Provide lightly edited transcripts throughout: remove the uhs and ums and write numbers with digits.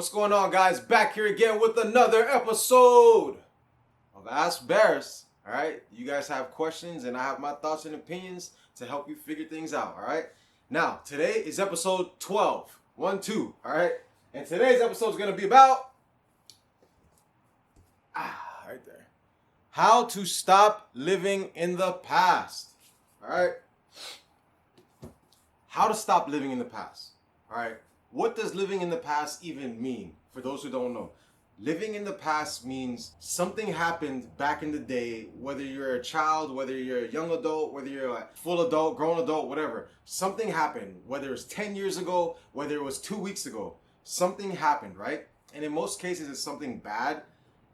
What's going on, guys? Back here again with another episode of Ask Baris. All right, you guys have questions and I have my thoughts and opinions to help you figure things out. All right, now today is episode 12, 1-2. All right, and today's episode is going to be about right there, how to stop living in the past. All right, how to stop living in the past. All right. What does living in the past even mean? For those who don't know, living in the past means something happened back in the day, whether you're a child, whether you're a young adult, whether you're a full adult, grown adult, whatever. Something happened, whether it was 10 years ago, whether it was 2 weeks ago. Something happened, right? And in most cases, it's something bad.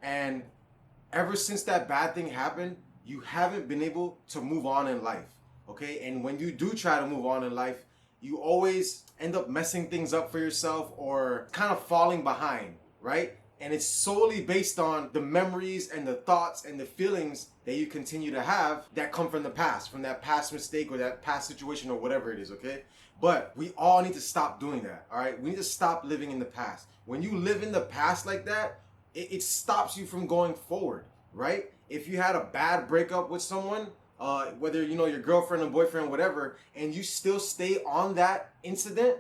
And ever since that bad thing happened, you haven't been able to move on in life, okay? And when you do try to move on in life, you always end up messing things up for yourself or kind of falling behind, right? And it's solely based on the memories and the thoughts and the feelings that you continue to have that come from the past, from that past mistake or that past situation or whatever it is, okay? But we all need to stop doing that, all right? We need to stop living in the past. When you live in the past like that, it stops you from going forward, right? If you had a bad breakup with someone, whether your girlfriend or boyfriend, whatever, and you still stay on that incident,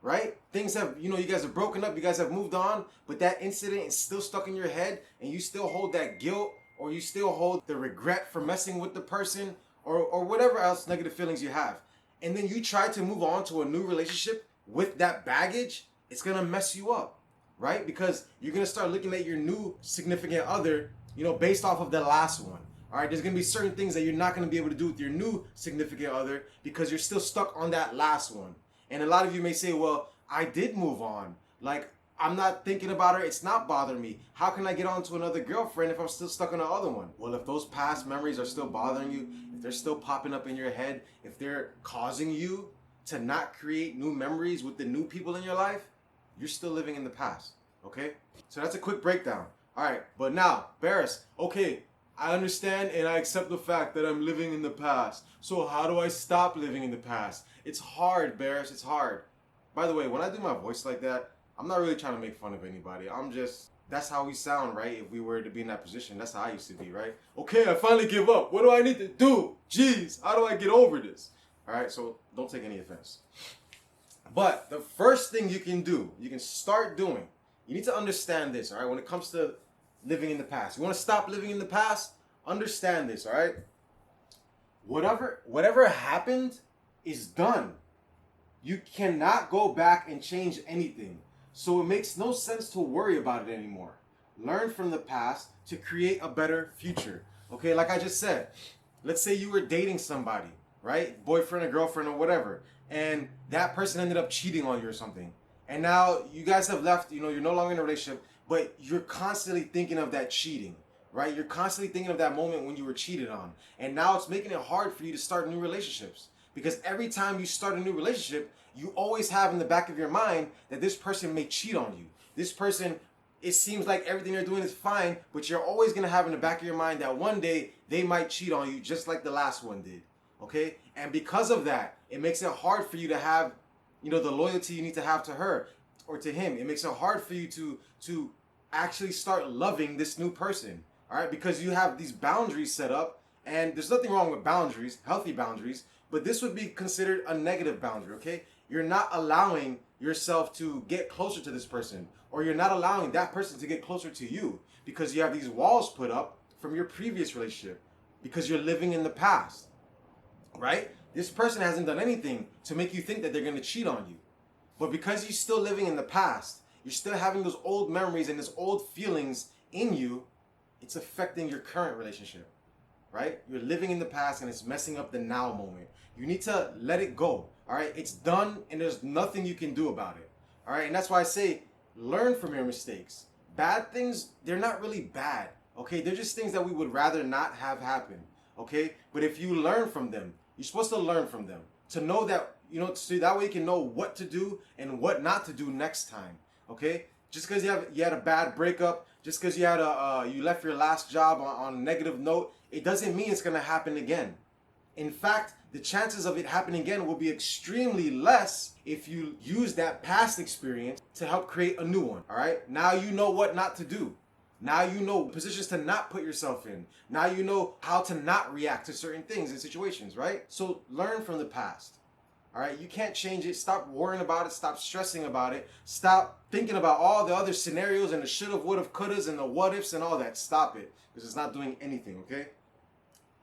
right? Things have, you guys have broken up, you guys have moved on, but that incident is still stuck in your head and you still hold that guilt or you still hold the regret for messing with the person or whatever else negative feelings you have. And then you try to move on to a new relationship with that baggage, it's gonna mess you up, right? Because you're gonna start looking at your new significant other, based off of the last one. All right, there's going to be certain things that you're not going to be able to do with your new significant other because you're still stuck on that last one. And a lot of you may say, well, I did move on. Like, I'm not thinking about her. It's not bothering me. How can I get on to another girlfriend if I'm still stuck on the other one? Well, if those past memories are still bothering you, if they're still popping up in your head, if they're causing you to not create new memories with the new people in your life, you're still living in the past, okay? So that's a quick breakdown. All right, but now, Baris, okay, I understand and I accept the fact that I'm living in the past. So how do I stop living in the past? It's hard, Baris, it's hard. By the way, when I do my voice like that, I'm not really trying to make fun of anybody. That's how we sound, right? If we were to be in that position, that's how I used to be, right? Okay, I finally give up. What do I need to do? Jeez, how do I get over this? All right, so don't take any offense. But the first thing you can do, you can start doing, you need to understand this, all right? When it comes to living in the past. You want to stop living in the past? Understand this, all right? Whatever happened is done. You cannot go back and change anything. So it makes no sense to worry about it anymore. Learn from the past to create a better future. Okay, like I just said, let's say you were dating somebody, right? Boyfriend or girlfriend or whatever, and that person ended up cheating on you or something. And now you guys have left, you're no longer in a relationship, but you're constantly thinking of that cheating, right? You're constantly thinking of that moment when you were cheated on. And now it's making it hard for you to start new relationships. Because every time you start a new relationship, you always have in the back of your mind that this person may cheat on you. This person, it seems like everything they're doing is fine, but you're always going to have in the back of your mind that one day they might cheat on you just like the last one did, okay? And because of that, it makes it hard for you to have, the loyalty you need to have to her or to him. It makes it hard for you to actually start loving this new person, all right? Because you have these boundaries set up, and there's nothing wrong with boundaries, healthy boundaries, but this would be considered a negative boundary, okay? You're not allowing yourself to get closer to this person, or you're not allowing that person to get closer to you because you have these walls put up from your previous relationship because you're living in the past, right? This person hasn't done anything to make you think that they're going to cheat on you. But because you're still living in the past, you're still having those old memories and those old feelings in you, it's affecting your current relationship, right? You're living in the past and it's messing up the now moment. You need to let it go, all right? It's done and there's nothing you can do about it, all right? And that's why I say learn from your mistakes. Bad things, they're not really bad, okay? They're just things that we would rather not have happen, okay? But if you learn from them, you're supposed to learn from them to know that, so that way you can know what to do and what not to do next time. Okay, just because you had a bad breakup, just because you left your last job on a negative note, it doesn't mean it's gonna happen again. In fact, the chances of it happening again will be extremely less if you use that past experience to help create a new one. All right. Now you know what not to do. Now you know positions to not put yourself in. Now you know how to not react to certain things and situations, right? So learn from the past. All right, you can't change it. Stop worrying about it. Stop stressing about it. Stop thinking about all the other scenarios and the shoulda, woulda, couldas and the what ifs and all that. Stop it, because it's not doing anything, okay?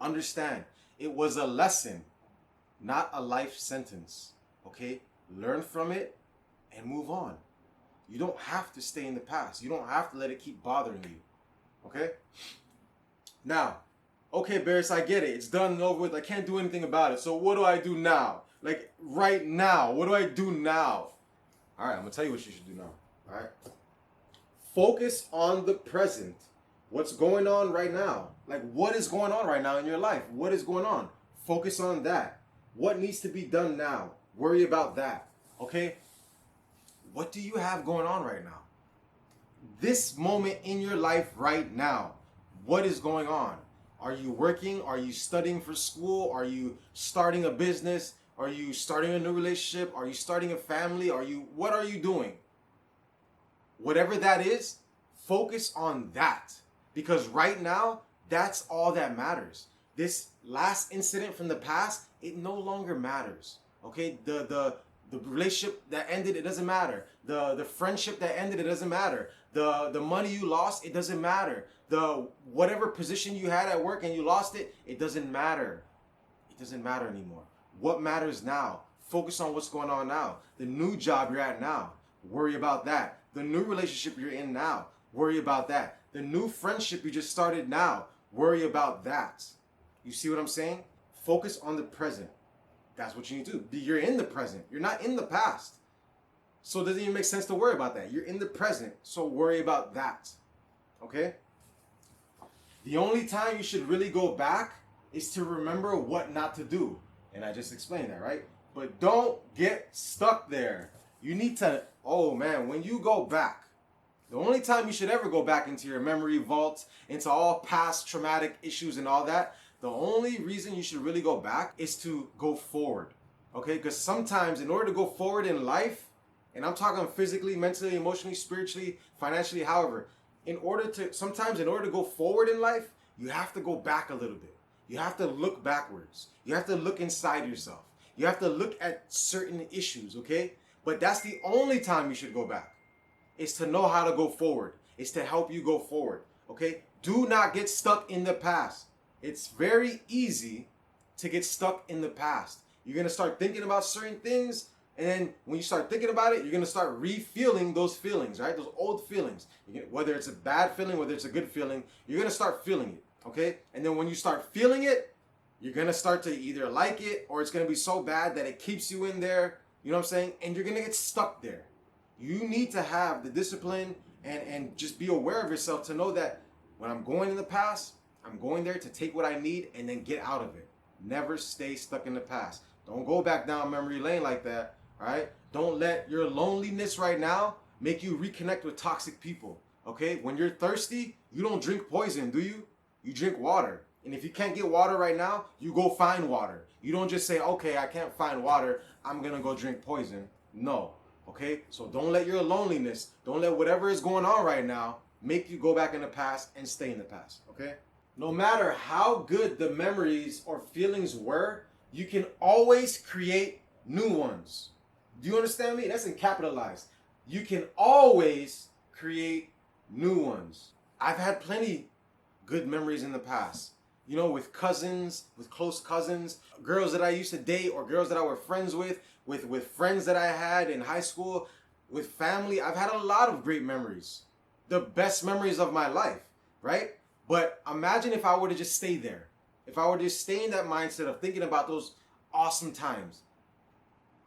Understand, it was a lesson, not a life sentence, okay? Learn from it and move on. You don't have to stay in the past. You don't have to let it keep bothering you, okay? Now, okay, Baris, I get it. It's done and over with. I can't do anything about it. So what do I do now? Like right now, what do I do now? All right, I'm gonna tell you what you should do now. All right, focus on the present. What's going on right now? Like what is going on right now in your life? What is going on? Focus on that. What needs to be done now? Worry about that. Okay? What do you have going on right now? This moment in your life right now. What is going on? Are you working? Are you studying for school? Are you starting a business? Are you starting a new relationship? Are you starting a family? What are you doing? Whatever that is, focus on that. Because right now, that's all that matters. This last incident from the past, it no longer matters. Okay? The relationship that ended, it doesn't matter. The friendship that ended, it doesn't matter. The money you lost, it doesn't matter. The whatever position you had at work and you lost it, it doesn't matter. It doesn't matter anymore. What matters now? Focus on what's going on now. The new job you're at now, worry about that. The new relationship you're in now, worry about that. The new friendship you just started now, worry about that. You see what I'm saying? Focus on the present. That's what you need to do. You're in the present. You're not in the past. So it doesn't even make sense to worry about that. You're in the present, so worry about that. Okay? The only time you should really go back is to remember what not to do. And I just explained that, right? But don't get stuck there. You need to, when you go back, the only time you should ever go back into your memory vault, into all past traumatic issues and all that, the only reason you should really go back is to go forward, okay? Because sometimes in order to go forward in life, and I'm talking physically, mentally, emotionally, spiritually, financially, however, sometimes in order to go forward in life, you have to go back a little bit. You have to look backwards. You have to look inside yourself. You have to look at certain issues, okay? But that's the only time you should go back. It's to know how to go forward. It's to help you go forward, okay? Do not get stuck in the past. It's very easy to get stuck in the past. You're going to start thinking about certain things, and then when you start thinking about it, you're going to start re-feeling those feelings, right? Those old feelings. Whether it's a bad feeling, whether it's a good feeling, you're going to start feeling it. Okay? And then when you start feeling it, you're going to start to either like it or it's going to be so bad that it keeps you in there. You know what I'm saying? And you're going to get stuck there. You need to have the discipline and just be aware of yourself to know that when I'm going in the past, I'm going there to take what I need and then get out of it. Never stay stuck in the past. Don't go back down memory lane like that. All right? Don't let your loneliness right now make you reconnect with toxic people. Okay? When you're thirsty, you don't drink poison, do you? You drink water. And if you can't get water right now, you go find water. You don't just say, okay, I can't find water, I'm going to go drink poison. No. Okay? So don't let your loneliness, don't let whatever is going on right now make you go back in the past and stay in the past. Okay? No matter how good the memories or feelings were, you can always create new ones. Do you understand me? That's in capitalized. You can always create new ones. I've had plenty good memories in the past. You know, with cousins, with close cousins, girls that I used to date or girls that I were friends with friends that I had in high school, with family. I've had a lot of great memories. The best memories of my life, right? But imagine if I were to just stay there. If I were to just stay in that mindset of thinking about those awesome times.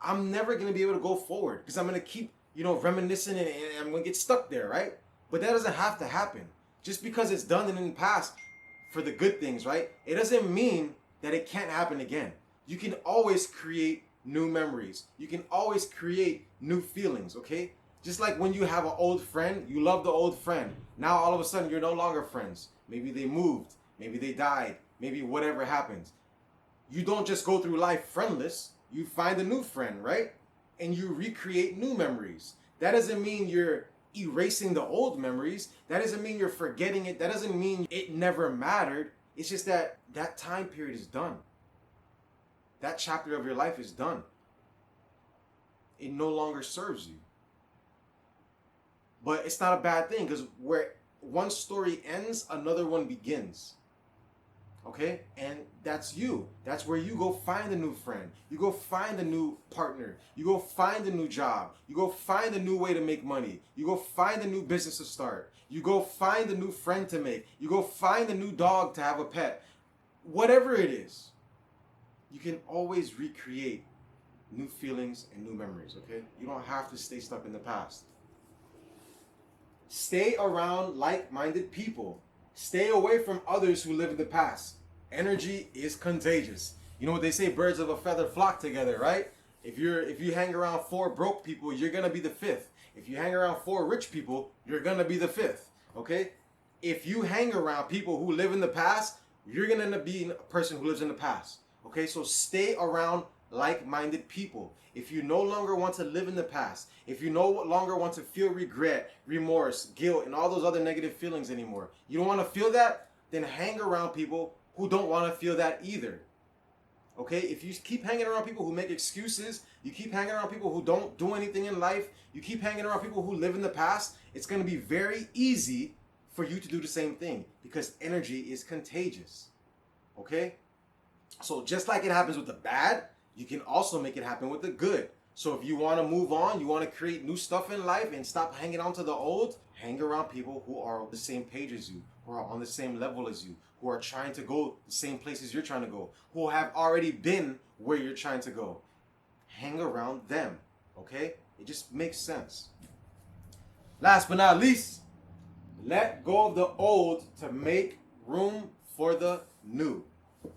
I'm never going to be able to go forward because I'm going to keep, reminiscing and I'm going to get stuck there, right? But that doesn't have to happen. Just because it's done in the past for the good things, right? It doesn't mean that it can't happen again. You can always create new memories. You can always create new feelings, okay? Just like when you have an old friend, you love the old friend. Now all of a sudden you're no longer friends. Maybe they moved. Maybe they died. Maybe whatever happens. You don't just go through life friendless. You find a new friend, right? And you recreate new memories. That doesn't mean you're erasing the old memories. That doesn't mean you're forgetting it. That doesn't mean it never mattered. It's just that that time period is done. That chapter of your life is done. It no longer serves you. But it's not a bad thing, because where one story ends, another one begins. Okay? And that's you. That's where you go find a new friend. You go find a new partner. You go find a new job. You go find a new way to make money. You go find a new business to start. You go find a new friend to make. You go find a new dog to have a pet. Whatever it is, you can always recreate new feelings and new memories, okay? You don't have to stay stuck in the past. Stay around like-minded people. Stay away from others who live in the past. Energy is contagious. You know what they say, birds of a feather flock together, right? If you hang around 4 broke people, you're gonna be the 5th. If you hang around 4 rich people, you're gonna be the 5th. Okay? If you hang around people who live in the past, you're gonna end up being a person who lives in the past. Okay, so stay around like-minded people. If you no longer want to live in the past, if you no longer want to feel regret, remorse, guilt, and all those other negative feelings anymore, you don't want to feel that, then hang around people who don't want to feel that either. Okay, if you keep hanging around people who make excuses, you keep hanging around people who don't do anything in life, you keep hanging around people who live in the past, it's going to be very easy for you to do the same thing, because energy is contagious. Okay? So just like it happens with the bad, you can also make it happen with the good. So if you want to move on, you want to create new stuff in life and stop hanging on to the old, hang around people who are on the same page as you, who are on the same level as you, who are trying to go the same places you're trying to go, who have already been where you're trying to go. Hang around them, okay? It just makes sense. Last but not least, let go of the old to make room for the new,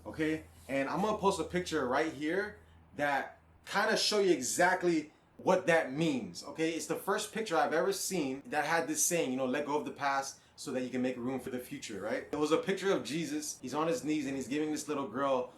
okay? And I'm going to post a picture right here that kind of show you exactly what that means, okay? It's the first picture I've ever seen that had this saying, you know, let go of the past so that you can make room for the future, right? It was a picture of Jesus. He's on his knees and he's giving this little girl,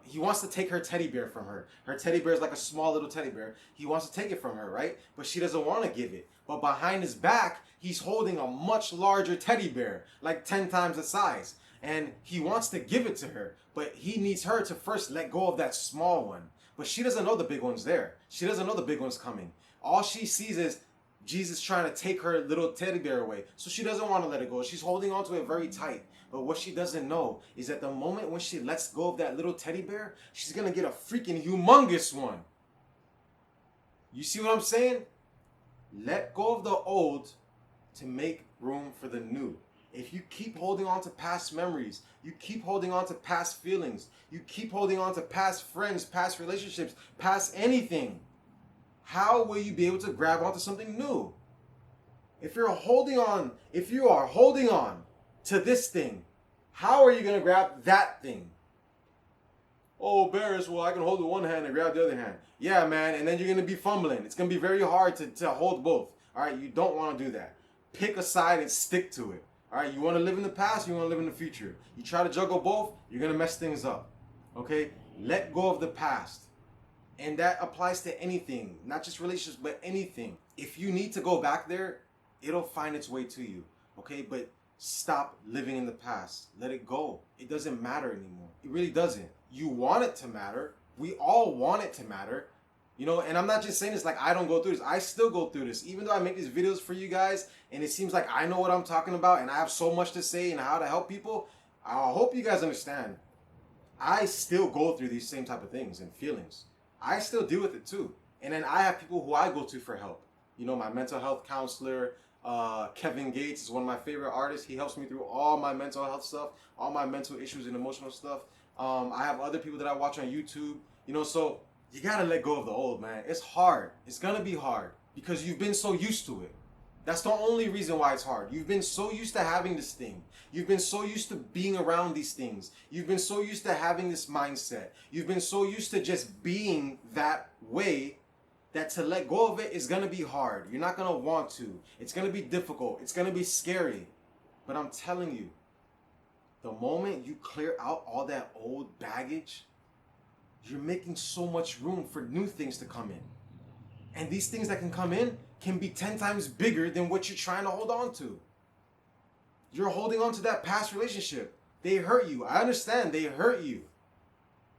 he wants to take her teddy bear from her. Her teddy bear is like a small little teddy bear. He wants to take it from her, right? But she doesn't want to give it. But behind his back, he's holding a much larger teddy bear, like 10 times the size. And he wants to give it to her, but he needs her to first let go of that small one. But she doesn't know the big one's there. She doesn't know the big one's coming. All she sees is Jesus trying to take her little teddy bear away. So she doesn't want to let it go. She's holding on to it very tight. But what she doesn't know is that the moment when she lets go of that little teddy bear, she's going to get a freaking humongous one. You see what I'm saying? Let go of the old to make room for the new. If you keep holding on to past memories, you keep holding on to past feelings, you keep holding on to past friends, past relationships, past anything, how will you be able to grab onto something new? If you are holding on to this thing, how are you going to grab that thing? Oh, Baris, well, I can hold with one hand and grab the other hand. Yeah, man, and then you're going to be fumbling. It's going to be very hard to hold both. All right, you don't want to do that. Pick a side and stick to it. All right, you want to live in the past, you want to live in the future. You try to juggle both, you're going to mess things up. Okay? Let go of the past. And that applies to anything, not just relationships, but anything. If you need to go back there, it'll find its way to you. Okay? But stop living in the past. Let it go. It doesn't matter anymore. It really doesn't. You want it to matter. We all want it to matter. You know, and I'm not just saying this like I don't go through this. I still go through this. Even though I make these videos for you guys and it seems like I know what I'm talking about and I have so much to say and how to help people, I hope you guys understand. I still go through these same type of things and feelings. I still deal with it too. And then I have people who I go to for help. You know, my mental health counselor, Kevin Gates is one of my favorite artists. He helps me through all my mental health stuff, all my mental issues and emotional stuff. I have other people that I watch on YouTube. You know, so you gotta let go of the old, man. It's hard. It's gonna be hard because you've been so used to it. That's the only reason why it's hard. You've been so used to having this thing. You've been so used to being around these things. You've been so used to having this mindset. You've been so used to just being that way that to let go of it is gonna be hard. You're not gonna want to. It's gonna be difficult. It's gonna be scary. But I'm telling you, the moment you clear out all that old baggage, you're making so much room for new things to come in. And these things that can come in can be 10 times bigger than what you're trying to hold on to. You're holding on to that past relationship. They hurt you. I understand they hurt you.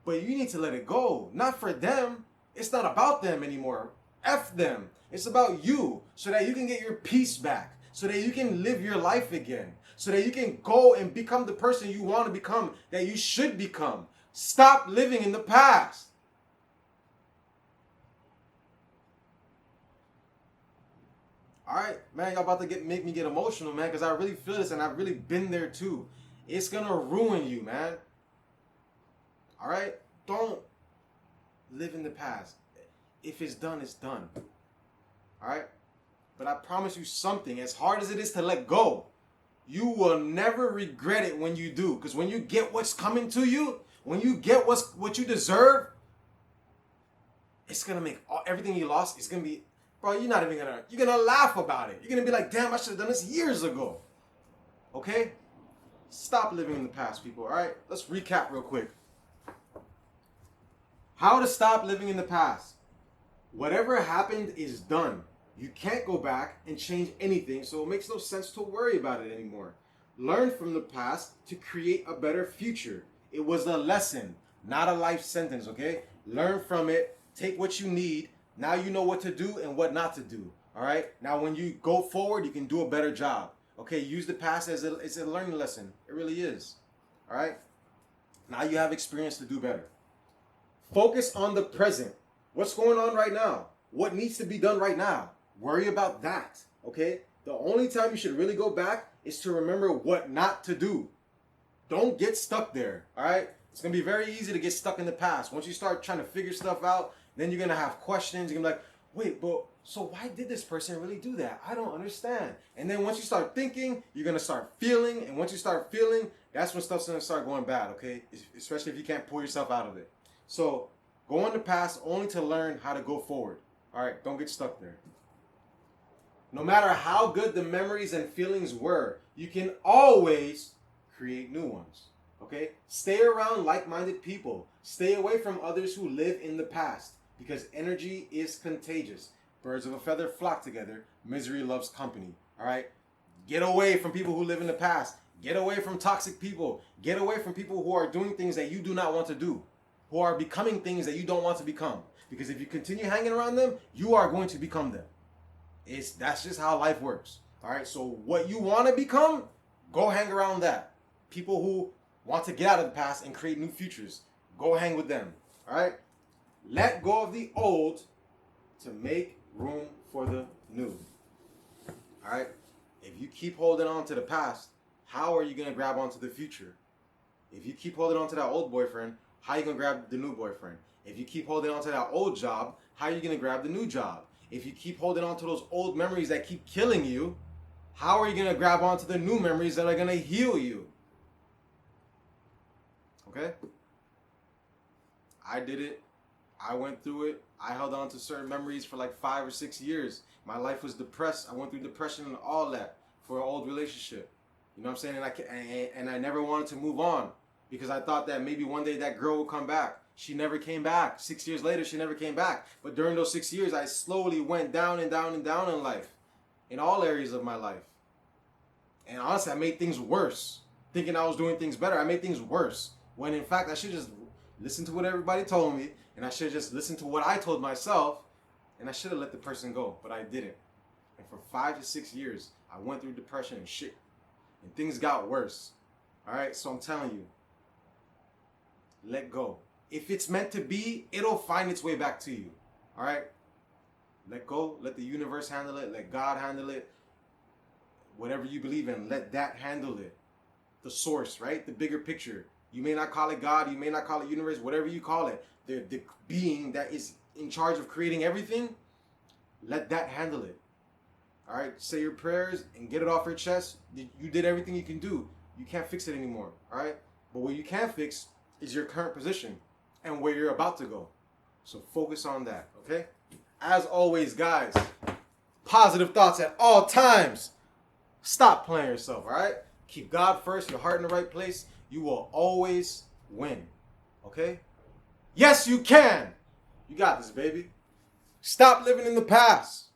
But you need to let it go. Not for them. It's not about them anymore. F them. It's about you, so that you can get your peace back. So that you can live your life again. So that you can go and become the person you want to become, that you should become. Stop living in the past. Alright, man, y'all about to make me get emotional, man, because I really feel this and I've really been there too. It's gonna ruin you, man. Alright? Don't live in the past. If it's done, it's done. Alright? But I promise you something, as hard as it is to let go, you will never regret it when you do. Because when you get what's coming to you, when you get what you deserve, it's gonna make everything you lost, it's gonna be, bro, you're gonna laugh about it. You're gonna be like, damn, I should have done this years ago. Okay? Stop living in the past, people, alright? Let's recap real quick. How to stop living in the past. Whatever happened is done. You can't go back and change anything, so it makes no sense to worry about it anymore. Learn from the past to create a better future. It was a lesson, not a life sentence, okay? Learn from it, take what you need. Now you know what to do and what not to do, all right? Now when you go forward, you can do a better job, okay? Use the past as it's a learning lesson. It really is, all right? Now you have experience to do better. Focus on the present. What's going on right now? What needs to be done right now? Worry about that, okay? The only time you should really go back is to remember what not to do. Don't get stuck there, all right? It's going to be very easy to get stuck in the past. Once you start trying to figure stuff out, then you're going to have questions. You're going to be like, wait, but so why did this person really do that? I don't understand. And then once you start thinking, you're going to start feeling. And once you start feeling, that's when stuff's going to start going bad, okay? Especially if you can't pull yourself out of it. So go in the past only to learn how to go forward. All right, don't get stuck there. No matter how good the memories and feelings were, you can always create new ones. Okay? Stay around like-minded people. Stay away from others who live in the past, because energy is contagious. Birds of a feather flock together. Misery loves company. All right? Get away from people who live in the past. Get away from toxic people. Get away from people who are doing things that you do not want to do, who are becoming things that you don't want to become. Because if you continue hanging around them, you are going to become them. That's just how life works. All right? So what you want to become, go hang around that. People who want to get out of the past and create new futures, go hang with them. All right? Let go of the old to make room for the new. All right? If you keep holding on to the past, how are you going to grab onto the future? If you keep holding on to that old boyfriend, how are you going to grab the new boyfriend? If you keep holding on to that old job, how are you going to grab the new job? If you keep holding on to those old memories that keep killing you, how are you going to grab onto the new memories that are going to heal you? Okay? I did it. I went through it. I held on to certain memories for like 5 or 6 years. My life was depressed. I went through depression and all that for an old relationship. You know what I'm saying? And I never wanted to move on because I thought that maybe one day that girl would come back. She never came back. 6 years later, she never came back. But during those 6 years, I slowly went down and down and down in life, in all areas of my life. And honestly, I made things worse. Thinking I was doing things better, I made things worse. When in fact, I should just listen to what everybody told me, and I should have just listened to what I told myself, and I should have let the person go, but I didn't. And for 5 to 6 years, I went through depression and shit, and things got worse. All right, so I'm telling you, let go. If it's meant to be, it'll find its way back to you. All right? Let go. Let the universe handle it. Let God handle it. Whatever you believe in, let that handle it. The source, right? The bigger picture. You may not call it God. You may not call it universe. Whatever you call it. The being that is in charge of creating everything, let that handle it. All right? Say your prayers and get it off your chest. You did everything you can do. You can't fix it anymore. All right? But what you can fix is your current position and where you're about to go. So focus on that, okay? As always, guys, positive thoughts at all times. Stop playing yourself, all right? Keep God first, your heart in the right place. You will always win, okay? Yes, you can. You got this, baby. Stop living in the past.